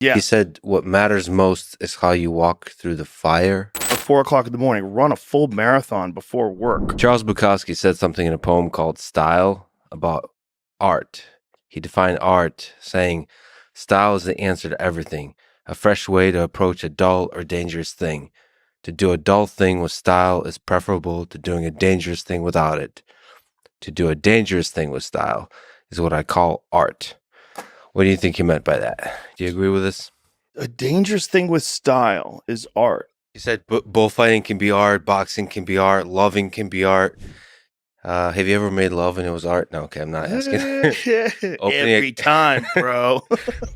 Yeah. He said, what matters most is how you walk through the fire. At 4 o'clock in the morning, run a full marathon before work. Charles Bukowski said something in a poem called Style about art. He defined art saying, style is the answer to everything, a fresh way to approach a dull or dangerous thing. To do a dull thing with style is preferable to doing a dangerous thing without it. To do a dangerous thing with style is what I call art. What do you think he meant by that? Do you agree with this? A dangerous thing with style is art. He said bullfighting can be art, boxing can be art, loving can be art. Have you ever made love and it was art? No, okay, I'm not asking. Every time, bro.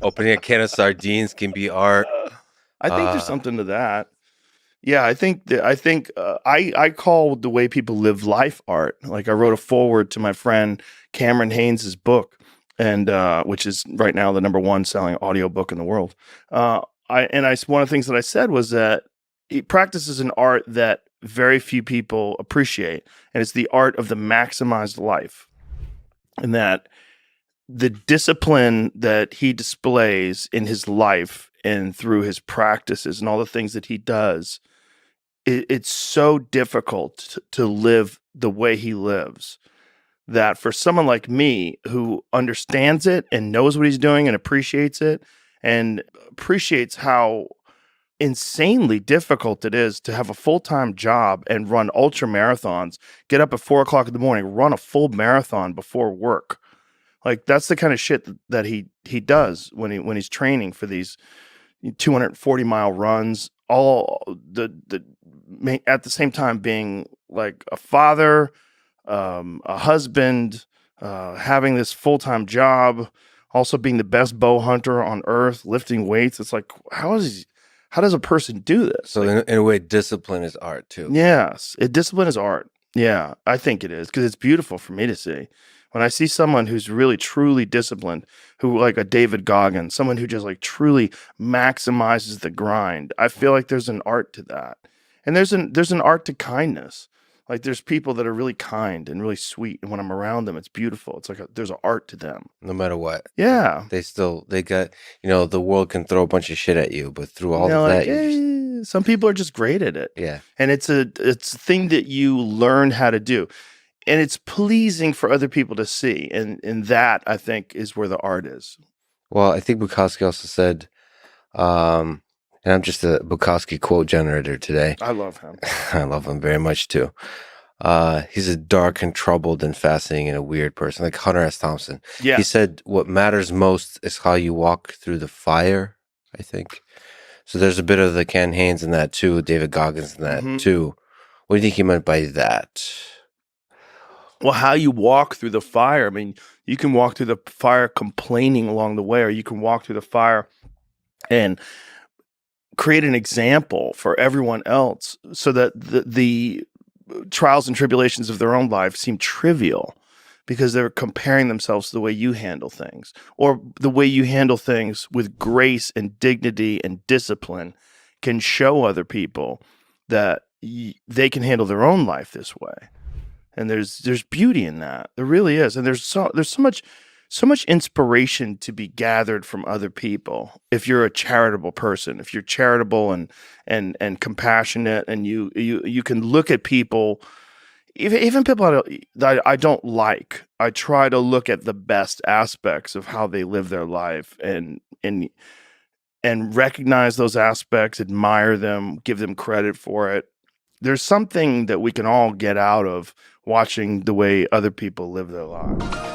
Opening a can of sardines can be art. I think there's something to that. Yeah, I think I call the way people live life art. Like I wrote a foreword to my friend Cameron Haynes' book, and which is right now the #1 selling audiobook in the world. One of the things that I said was that he practices an art that very few people appreciate, and it's the art of the maximized life. And that the discipline that he displays in his life and through his practices and all the things that he does, it's so difficult to live the way he lives that for someone like me who understands it and knows what he's doing and appreciates it and appreciates how insanely difficult it is to have a full-time job and run ultra marathons, get up at 4 o'clock in the morning, run a full marathon before work. Like that's the kind of shit that he does when he's training for these 240-mile runs, all at the same time being like a father, a husband, having this full-time job, also being the best bow hunter on earth, lifting weights. It's like, how does a person do this? So in a way, discipline is art too. Yes, discipline is art. Yeah, I think it is because it's beautiful for me to see. When I see someone who's really truly disciplined, who like a David Goggins, someone who just like truly maximizes the grind, I feel like there's an art to that. And there's an art to kindness. Like there's people that are really kind and really sweet, and when I'm around them, it's beautiful. It's like there's an art to them. No matter what. Yeah. They got, the world can throw a bunch of shit at you, but through all of that, some people are just great at it. Yeah. And it's a thing that you learn how to do. And it's pleasing for other people to see. And that, I think, is where the art is. Well, I think Bukowski also said, and I'm just a Bukowski quote generator today. I love him. I love him very much, too. He's a dark and troubled and fascinating and a weird person, like Hunter S. Thompson. Yeah. He said, what matters most is how you walk through the fire, I think. So there's a bit of the Ken Haynes in that, too, David Goggins in that, too. What do you think he meant by that? Well, how you walk through the fire. I mean, you can walk through the fire complaining along the way, or you can walk through the fire and create an example for everyone else so that the trials and tribulations of their own life seem trivial because they're comparing themselves to the way you handle things, or the way you handle things with grace and dignity and discipline can show other people that they can handle their own life this way. And there's beauty in that. There really is. And there's so much inspiration to be gathered from other people. If you're a charitable person, if you're charitable and compassionate, and you can look at people, even people that I don't like, I try to look at the best aspects of how they live their life and recognize those aspects, admire them, give them credit for it. There's something that we can all get out of watching the way other people live their lives.